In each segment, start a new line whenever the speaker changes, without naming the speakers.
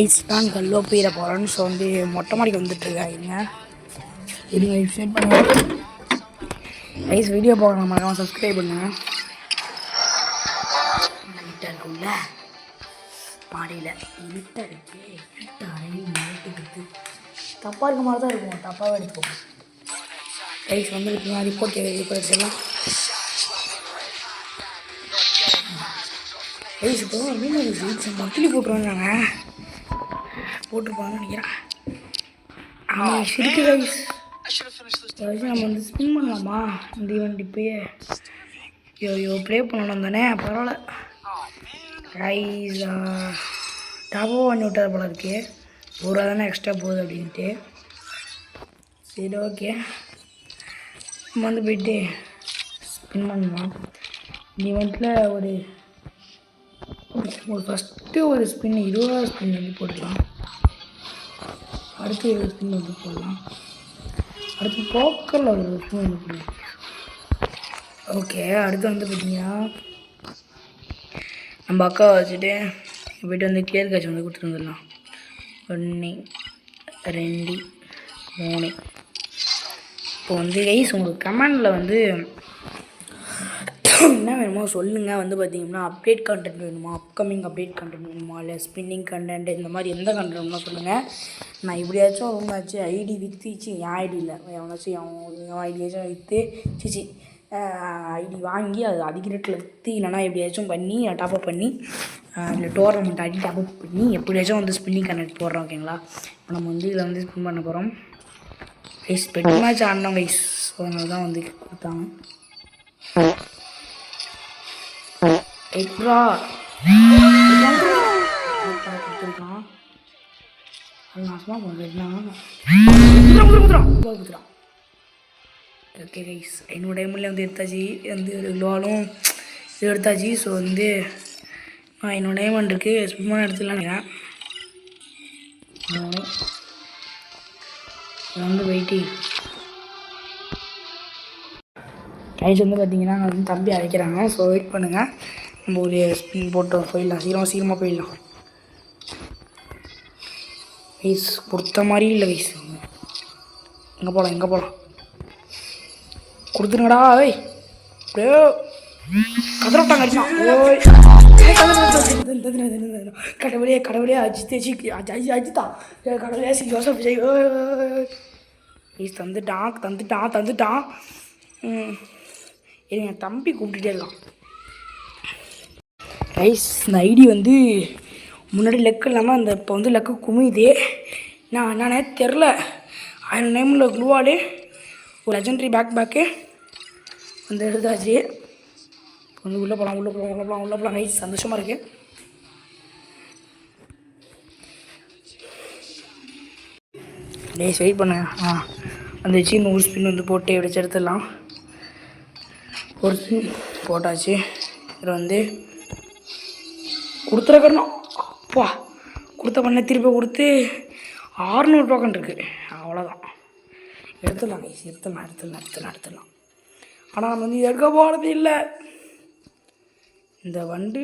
Ice நான் கல்லோ போயிட போகிறேன்னு ஸோ வந்து மொட்டை மாடிக்கு வந்துட்டுருக்காங்க. இருங்க வெப்சைட் பண்ணுங்கள். ஐஸ் வீடியோ போகணும், மறக்காமல் சப்ஸ்கிரைப் பண்ணுங்கள். இருட்டாக இருக்கும்ல மாடியில், இருட்டாக இருக்கு. இருட்டாக தப்பாக இருக்க மாதிரி தான் இருக்கும், தப்பாகவே எடுத்துக்கோங்க. ஐஸ் வந்து ரிப்போர்ட் வச்சிடலாம். ஐஸ் இப்போ மீன் மக்கிலி போட்டுருவாங்க, போட்டிருப்பாங்கன்னு நினைக்கிறேன். ஆமாம் இருக்கு கைஸ். நம்ம வந்து ஸ்பின் பண்ணலாமா இந்த ஈவெண்ட்? இப்போயே ஐயோ ப்ளே பண்ணணும் தானே, பரவாயில்ல. கைஸ் டாப்போ பண்ணி விட்டார் போல இருக்கு, ஒரு தானே எக்ஸ்ட்ரா போகுது அப்படின்ட்டு. சரி ஓகே, நம்ம வந்து போயிட்டு ஸ்பின் பண்ணலாம். இந்த ஈவெண்ட்டில் ஒரு ஃபஸ்ட்டு ஒரு ஸ்பின் 20 ஸ்பின் வந்து போட்டுக்கலாம். அடுத்து 20 ஸ்பின் வந்து போடலாம். அடுத்து போக்கரில் ஒரு ஸ்பின் வந்து போடலாம். ஓகே, அடுத்து வந்து பார்த்திங்கன்னா நம்ம அக்கா வச்சுட்டு போய்ட்டு வந்து கிளியர் கேட்ச் வந்து கொடுத்துட்டு வந்துடலாம். 1 2 3. இப்போ வந்து கைஸ் உங்களுக்கு கமெண்டில் வந்து என்ன வேணுமோ சொல்லுங்கள். வந்து பார்த்திங்கன்னா அப்டேட் கண்டென்ட் வேணுமா, அப்கமிங் அப்டேட் கண்டென்ட் வேணுமா, இல்லை ஸ்பின்னிங் கண்டென்ட், இந்த மாதிரி எந்த கண்டென்ட் வேணுமோ சொல்லுங்கள். நான் இப்படியாச்சும் அவங்களாச்சும் ஐடி விற்றுச்சு, என் ஐடி இல்லை எவனாச்சும் என் ஐடியாச்சும் விற்று சிச்சி ஐடி வாங்கி அது அதிக ரேட்டில் விற்று, இல்லைனா எப்படியாச்சும் பண்ணி டாப்அப் பண்ணி இல்லை டோர்னமெண்ட் ஐடி டாப்அப் பண்ணி எப்படியாச்சும் வந்து ஸ்பின்னிங் கண்டென்ட் போடுறோம். ஓகேங்களா? இப்போ நம்ம வந்து இதில் வந்து ஸ்பின் பண்ண போகிறோம். கைஸ் பெட் மேட்ச் ஆடினோம் கைஸ், அதனால தான் வந்து கொடுத்தாங்க. எக்ரா கொடுத்துருக்கான், அது நாசமாக போகிறான். ஓகே கைஸ், என்னோட டைமில் வந்து எடுத்தாச்சு, வந்து ஒரு க்ளோவாலும் இது எடுத்தாச்சு. ஸோ வந்து என்னோட டைமண்ட் இருக்குது, ஸ்பின் எடுத்துடலான்னு வந்து போயிட்டு கைஸ் வந்து பார்த்திங்கன்னா வந்து தம்பி அழைக்கிறாங்க. ஸோ வெயிட் பண்ணுங்கள், நம்ம ஒரு ஸ்பின் போட்டு போயிடலாம், சீக்கிரமாக போயிடலாம். கைஸ் கொடுத்த மாதிரி இல்லை கைஸ், எங்கே போகலாம் கொடுத்துருங்கடா. ஓய் அப்படியே கதறட்டாங்க அடிச்சான். ஓய் கடவுளே அஜித்தா கடவுளே யோசப் ஜெய். கைஸ் தந்துட்டான். என் தம்பி கூப்பிட்டுட்டே இருக்கான். கைஸ் இந்த ஐடி வந்து முன்னாடி லெக்கு இல்லாமல் அந்த இப்போ வந்து லெக்கு குமியுது. நான் என்னன்னே தெரில. 1000 நேமில் க்ளூவாலே ஒரு லெஜெண்டரி பேக்கு வந்து எடுத்தாச்சு. வந்து உள்ளே போகலாம் கைஸ், சந்தோஷமாக இருக்குது. வெயிட் பண்ணுங்க. வந்துச்சு, 100 ஸ்பின் வந்து போட்டு எப்படிச்சு எடுத்துடலாம். ஒரு ஸ்பின் போட்டாச்சு. இதில் வந்து கொடுத்துருக்கணும். அப்பா கொடுத்த பண்ண திருப்பி கொடுத்து 600 டோக்கன் இருக்குது. அவ்வளோதான், எடுத்துடலாம் கைஸ், எடுத்துடலாம். ஆனால் நம்ம வந்து எடுக்க போகிறது இல்லை. இந்த வண்டி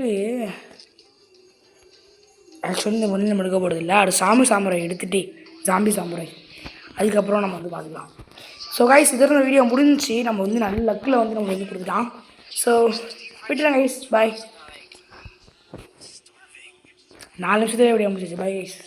ஆக்சுவலி இந்த வண்டி நம்ம எடுக்க போகிறது இல்லை. அது சாமுராய் எடுத்துகிட்டு ஜாம்பி சாமுராய், அதுக்கப்புறம் நம்ம வந்து பார்த்துக்கலாம். ஸோ கைஸ் இதோட வீடியோ முடிஞ்சிச்சு. நம்ம வந்து நல்ல லக்கில் வந்து நம்ம வந்து கொடுத்துக்கலாம். ஸோ விட்டுலாம் கைஸ், பாய். 4 நிமிஷத்துலேயே வீடியோ முடிஞ்சிச்சு. Bye guys.